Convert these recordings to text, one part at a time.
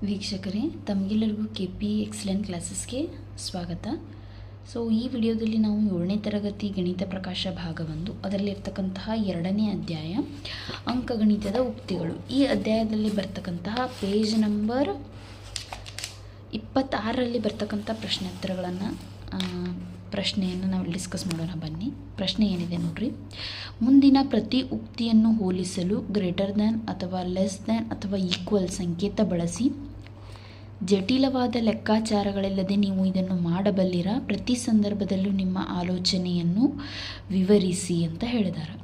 ವೀಕ್ಷಕರೇ, ತಮಗೆಲ್ಲರಿಗೂ KP excellent ಕ್ಲಾಸಸ್ಗೆ ಸ್ವಾಗತ. ಸೊ ಈ ವಿಡಿಯೋದಲ್ಲಿ ನಾವು 7ನೇ ತರಗತಿ ಗಣಿತ ಪ್ರಕಾಶ ಭಾಗ 1 ಅದರಲ್ಲಿರ್ತಕ್ಕಂತಹ 2ನೇ ಅಧ್ಯಾಯ ಅಂಕಗಣಿತದ ಉಕ್ತಿಗಳು. ಈ ಅಧ್ಯಾಯದಲ್ಲಿ ಬರ್ತಕ್ಕಂತಹ ಪೇಜ್ ನಂಬರ್ 26ರಲ್ಲಿ ಬರ್ತಕ್ಕಂಥ ಪ್ರಶ್ನೆಯನ್ನು ನಾವು ಡಿಸ್ಕಸ್ ಮಾಡೋಣ. ಬನ್ನಿ, ಪ್ರಶ್ನೆ ಏನಿದೆ ನೋಡ್ರಿ. ಮುಂದಿನ ಪ್ರತಿ ಉಕ್ತಿಯನ್ನು ಹೋಲಿಸಲು ಗ್ರೇಟರ್ ದ್ಯಾನ್ ಅಥವಾ ಲೆಸ್ ದ್ಯಾನ್ ಅಥವಾ ಈಕ್ವಲ್ ಸಂಕೇತ ಬಳಸಿ ಜಟಿಲವಾದ ಲೆಕ್ಕಾಚಾರಗಳಿಲ್ಲದೆ ನೀವು ಇದನ್ನು ಮಾಡಬಲ್ಲಿರ. ಪ್ರತಿ ಸಂದರ್ಭದಲ್ಲೂ ನಿಮ್ಮ ಆಲೋಚನೆಯನ್ನು ವಿವರಿಸಿ ಅಂತ ಹೇಳಿದ್ದಾರೆ.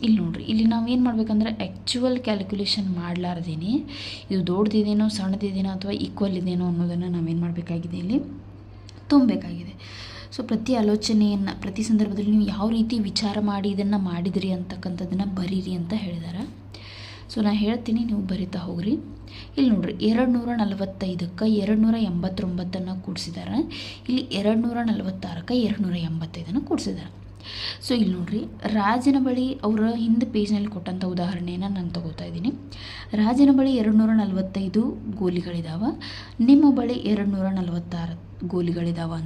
ಇಲ್ಲಿ ನೋಡ್ರಿ, ಇಲ್ಲಿ ನಾವೇನು ಮಾಡ್ಬೇಕಂದ್ರೆ ಆ್ಯಕ್ಚುವಲ್ ಕ್ಯಾಲ್ಕುಲೇಷನ್ ಮಾಡಲಾರ್ದೇನೆ ಇದು ದೊಡ್ಡದಿದೇನೋ ಸಣ್ಣದಿದೇನೋ ಅಥವಾ ಈಕ್ವಲ್ ಇದೇನೋ ಅನ್ನೋದನ್ನು ನಾವೇನು ಮಾಡಬೇಕಾಗಿದೆ, ಇಲ್ಲಿ ತುಂಬಬೇಕಾಗಿದೆ. ಸೊ ಪ್ರತಿ ಆಲೋಚನೆಯನ್ನು ಪ್ರತಿ ಸಂದರ್ಭದಲ್ಲಿ ನೀವು ಯಾವ ರೀತಿ ವಿಚಾರ ಮಾಡಿ ಇದನ್ನು ಮಾಡಿದಿರಿ ಅಂತಕ್ಕಂಥದ್ದನ್ನು ಬರೀರಿ ಅಂತ ಹೇಳಿದ್ದಾರೆ. ಸೊ ನಾನು ಹೇಳ್ತೀನಿ, ನೀವು ಬರಿತಾ ಹೋಗ್ರಿ. ಇಲ್ಲಿ ನೋಡ್ರಿ, 245ಕ್ಕೆ 289 ಕೂಡಿಸಿದ್ದಾರೆ. ಇಲ್ಲಿ 246ಕ್ಕೆ 285 ಕೂಡಿಸಿದ್ದಾರೆ. ಸೊ ಇಲ್ಲಿ ನೋಡ್ರಿ, ರಾಜನ ಬಳಿ ಅವರ ಹಿಂದೆ ಪೇಜ್ನಲ್ಲಿ ಕೊಟ್ಟಂಥ ಉದಾಹರಣೆಯನ್ನು ನಾನು ತಗೋತಾ ಇದ್ದೀನಿ. ರಾಜನ ಬಳಿ 245 ಗೋಲಿಗಳಿದಾವೆ, ನಿಮ್ಮ ಬಳಿ 246 ಗೋಲಿಗಳಿದಾವೆ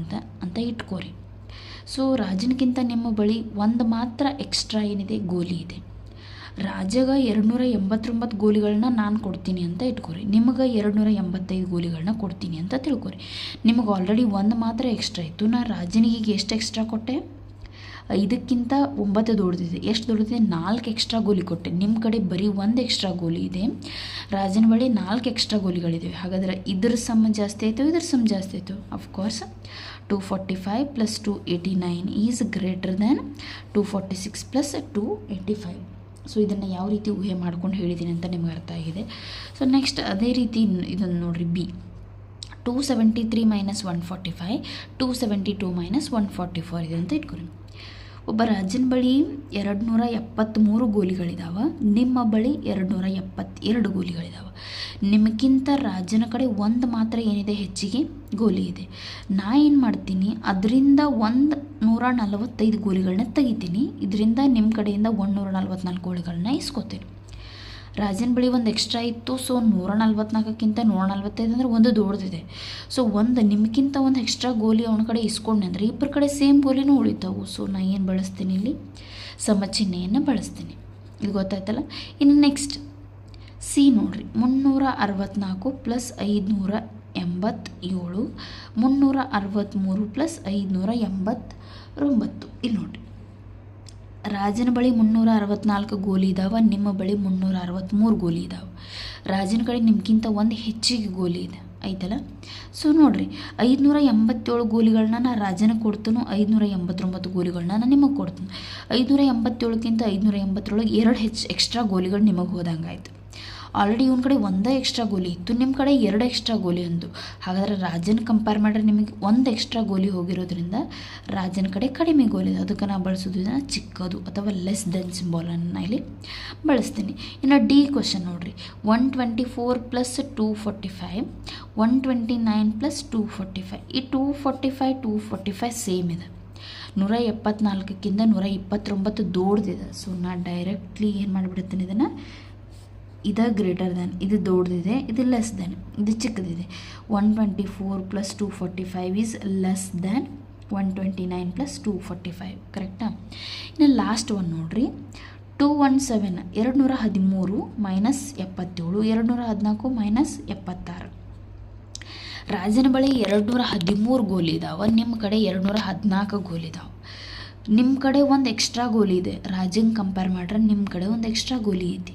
ಅಂತ ಇಟ್ಕೋರಿ. ಸೊ ರಾಜನಿಗಿಂತ ನಿಮ್ಮ ಬಳಿ ಒಂದು ಮಾತ್ರ ಎಕ್ಸ್ಟ್ರಾ ಏನಿದೆ ಗೋಲಿ ಇದೆ. ರಾಜಗ 289 ಗೋಲಿಗಳನ್ನ ನಾನು ಕೊಡ್ತೀನಿ ಅಂತ ಇಟ್ಕೋರಿ, ನಿಮಗೆ 285 ಗೋಲಿಗಳನ್ನ ಕೊಡ್ತೀನಿ ಅಂತ ತಿಳ್ಕೊರಿ. ನಿಮಗೆ ಆಲ್ರೆಡಿ ಒಂದು ಮಾತ್ರ ಎಕ್ಸ್ಟ್ರಾ ಇತ್ತು. ನಾನು ರಾಜನಿಗೆ ಎಷ್ಟು ಎಕ್ಸ್ಟ್ರಾ ಕೊಟ್ಟೆ? 5ಕ್ಕಿಂತ 9 ದೊಡ್ಡದಿದೆ. ಎಷ್ಟು ದೊಡ್ಡದಿದೆ? 4 ಎಕ್ಸ್ಟ್ರಾ ಗೋಲಿ ಕೊಟ್ಟೆ. ನಿಮ್ಮ ಕಡೆ ಬರೀ 1 ಎಕ್ಸ್ಟ್ರಾ ಗೋಲಿ ಇದೆ, ರಾಜನ ಬಳಿ 4 ಎಕ್ಸ್ಟ್ರಾ ಗೋಲಿಗಳಿವೆ. ಹಾಗಾದರೆ ಇದ್ರ ಸಮ ಜಾಸ್ತಿ ಆಯಿತು, ಇದ್ರ ಸಮ ಜಾಸ್ತಿ ಆಯಿತು. Of course 245 + 289 is greater than 246 + 285. So ಇದನ್ನು ಯಾವ ರೀತಿ ಊಹೆ ಮಾಡ್ಕೊಂಡು ಹೇಳಿದ್ದೀನಿ ಅಂತ ನಿಮ್ಗೆ ಅರ್ಥ ಆಗಿದೆ. ಸೊ ನೆಕ್ಸ್ಟ್ ಅದೇ ರೀತಿ ಇದನ್ನು ನೋಡಿರಿ, ಬಿ 273 - 145 272 - 144 ಇದೆ ಅಂತ ಇಟ್ಕೊರಿ. ಒಬ್ಬ ರಾಜನ ಬಳಿ 273 ಗೋಲಿಗಳಿದಾವೆ, ನಿಮ್ಮ ಬಳಿ 272 ಗೋಲಿಗಳಿದಾವೆ. ನಿಮಗಿಂತ ರಾಜನ ಕಡೆ ಒಂದು ಮಾತ್ರ ಏನಿದೆ ಹೆಚ್ಚಿಗೆ ಗೋಲಿ ಇದೆ. ನಾ ಏನು ಮಾಡ್ತೀನಿ, ಅದರಿಂದ 145 ಗೋಲಿಗಳನ್ನ ತೆಗಿತೀನಿ. ಇದರಿಂದ ನಿಮ್ಮ ಕಡೆಯಿಂದ 144 ಗೋಲಿಗಳನ್ನ ಇಸ್ಕೋತೀನಿ. ರಾಜನ ಬಳಿ ಒಂದು ಎಕ್ಸ್ಟ್ರಾ ಇತ್ತು. ಸೊ 144ಕ್ಕಿಂತ 145 ಅಂದರೆ ಒಂದು ದೊಡ್ಡದಿದೆ. ಸೊ ನಿಮಗಿಂತ ಒಂದು ಎಕ್ಸ್ಟ್ರಾ ಗೋಲಿ ಅವನ ಕಡೆ ಇಸ್ಕೊಂಡೆ ಅಂದರೆ ಇಬ್ಬರ ಕಡೆ ಸೇಮ್ ಗೋಲಿನೂ ಉಳಿತಾವು. ಸೊ ನಾನು ಏನು ಬಳಸ್ತೀನಿ, ಇಲ್ಲಿ ಸಮಚಿಹ್ನೆಯನ್ನು ಬಳಸ್ತೀನಿ. ಇದು ಗೊತ್ತಾಯ್ತಲ್ಲ. ಇನ್ನು ನೆಕ್ಸ್ಟ್ ಸಿ ನೋಡ್ರಿ, 364 + 587 363 + 589. ಇಲ್ಲಿ ನೋಡ್ರಿ, ರಾಜನ ಬಳಿ 364 ಗೋಲಿ ಇದಾವೆ, ನಿಮ್ಮ ಬಳಿ 363 ಗೋಲಿ ಇದಾವೆ. ರಾಜನ ಕಡೆ ನಿಮ್ಗಿಂತ ಒಂದು ಹೆಚ್ಚಿಗೆ ಗೋಲಿ ಇದೆ, ಆಯ್ತಲ್ಲ. ಸೊ ನೋಡಿರಿ, 587 ಗೋಲಿಗಳನ್ನ ನಾನು ರಾಜನಿಗೆ ಕೊಡ್ತೀನಿ, 589 ಗೋಲಿಗಳನ್ನ ನಾನು ನಿಮಗೆ ಕೊಡ್ತೀನಿ. 587ಕ್ಕಿಂತ 587 2 ಎಕ್ಸ್ಟ್ರಾ ಗೋಲಿಗಳು ನಿಮಗೆ ಹೋದಂಗೆ ಆಯಿತು. ಆಲ್ರೆಡಿ ಇವನ ಕಡೆ ಒಂದೇ ಎಕ್ಸ್ಟ್ರಾ ಗೋಲಿ ಇತ್ತು, ನಿಮ್ಮ ಕಡೆ 2 ಎಕ್ಸ್ಟ್ರಾ ಗೋಲಿ ಅಂದು. ಹಾಗಾದರೆ ರಾಜನ ಕಂಪೇರ್ ಮಾಡಿದ್ರೆ ನಿಮಗೆ ಒಂದು ಎಕ್ಸ್ಟ್ರಾ ಗೋಲಿ ಹೋಗಿರೋದ್ರಿಂದ ರಾಜನ ಕಡೆ ಕಡಿಮೆ ಗೋಲಿ ಇದೆ. ಅದಕ್ಕೆ ನಾನು ಬಳಸೋದು ಚಿಕ್ಕದು ಅಥವಾ ಲೆಸ್ ದೆನ್ ಸಿಂಬಾಲನ್ನು ಇಲ್ಲಿ ಬಳಸ್ತೀನಿ. ಇನ್ನು ಡಿ ಕ್ವಶನ್ ನೋಡಿರಿ, 124 + 245 129 + 245. ಈ 245 ಸೇಮ್ ಇದೆ. 174ಕ್ಕಿಂತ 129 ದೊಡ್ಡದಿದೆ. ಸೊ ನಾನು ಡೈರೆಕ್ಟ್ಲಿ ಏನು ಮಾಡಿಬಿಡ್ತೀನಿ, ಇದನ್ನು ಇದು ಗ್ರೇಟರ್ ದ್ಯಾನ್, ಇದು ದೊಡ್ಡದಿದೆ, ಇದು ಲೆಸ್ ದ್ಯಾನ್, ಇದು ಚಿಕ್ಕದಿದೆ. 124 + 245 ಈಸ್ ಲೆಸ್ ದ್ಯಾನ್ 129 + 245. ಕರೆಕ್ಟಾ? ಇನ್ನು ಲಾಸ್ಟ್ ಒನ್ ನೋಡ್ರಿ, 217 213 - 77 214 - 76. ರಾಜನ ಬಳಿ 213 ಗೋಲಿ ಇದಾವೆ, ನಿಮ್ಮ ಕಡೆ 214 ಗೋಲಿ ಇದಾವೆ. ನಿಮ್ಮ ಕಡೆ ಒಂದು ಎಕ್ಸ್ಟ್ರಾ ಗೋಲಿ ಇದೆ. ರಾಜಂಗೆ ಕಂಪೇರ್ ಮಾಡ್ರೆ ನಿಮ್ಮ ಕಡೆ ಒಂದು ಎಕ್ಸ್ಟ್ರಾ ಗೋಲಿ ಐತಿ.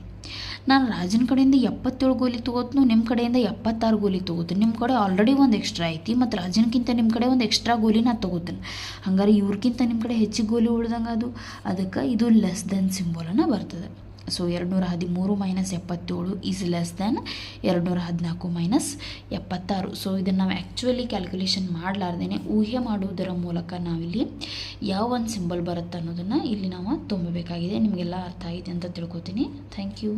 ನಾನು ರಾಜನ ಕಡೆಯಿಂದ 77 ಗೋಲಿ ತೊಗೋತೀನಿ, ನಿಮ್ಮ ಕಡೆಯಿಂದ 76 ಗೋಲಿ ತೊಗೋತೀನಿ. ನಿಮ್ಮ ಕಡೆ ಆಲ್ರೆಡಿ ಒಂದು ಎಕ್ಸ್ಟ್ರಾ ಐತಿ, ಮತ್ತು ರಾಜನಕ್ಕಿಂತ ನಿಮ್ಮ ಕಡೆ ಒಂದು ಎಕ್ಸ್ಟ್ರಾ ಗೋಲಿ ನಾನು ತೊಗೋತೀನಿ. ಹಂಗಾರೆ ಇವ್ರಿಗಿಂತ ನಿಮ್ಮ ಕಡೆ ಹೆಚ್ಚಿಗೆ ಗೋಲಿ ಉಳ್ದಂಗೆ ಅದಕ್ಕೆ ಇದು ಲೆಸ್ ದೆನ್ ಸಿಂಬಾಲನ್ನು ಬರ್ತದೆ. So 213 - 77 is less than 214 - 76. So ಇದನ್ನು ನಾವು ಆ್ಯಕ್ಚುಲಿ ಕ್ಯಾಲ್ಕುಲೇಷನ್ ಮಾಡಲಾರ್ದೇ ಊಹೆ ಮಾಡುವುದರ ಮೂಲಕ ನಾವಿಲ್ಲಿ ಯಾವ ಒಂದು ಸಿಂಬಲ್ ಬರುತ್ತೆ ಅನ್ನೋದನ್ನು ಇಲ್ಲಿ ನಾವು ತುಂಬಬೇಕಾಗಿದೆ. ನಿಮಗೆಲ್ಲ ಅರ್ಥ ಆಗಿದೆ ಅಂತ ತಿಳ್ಕೊತೀನಿ. Thank you.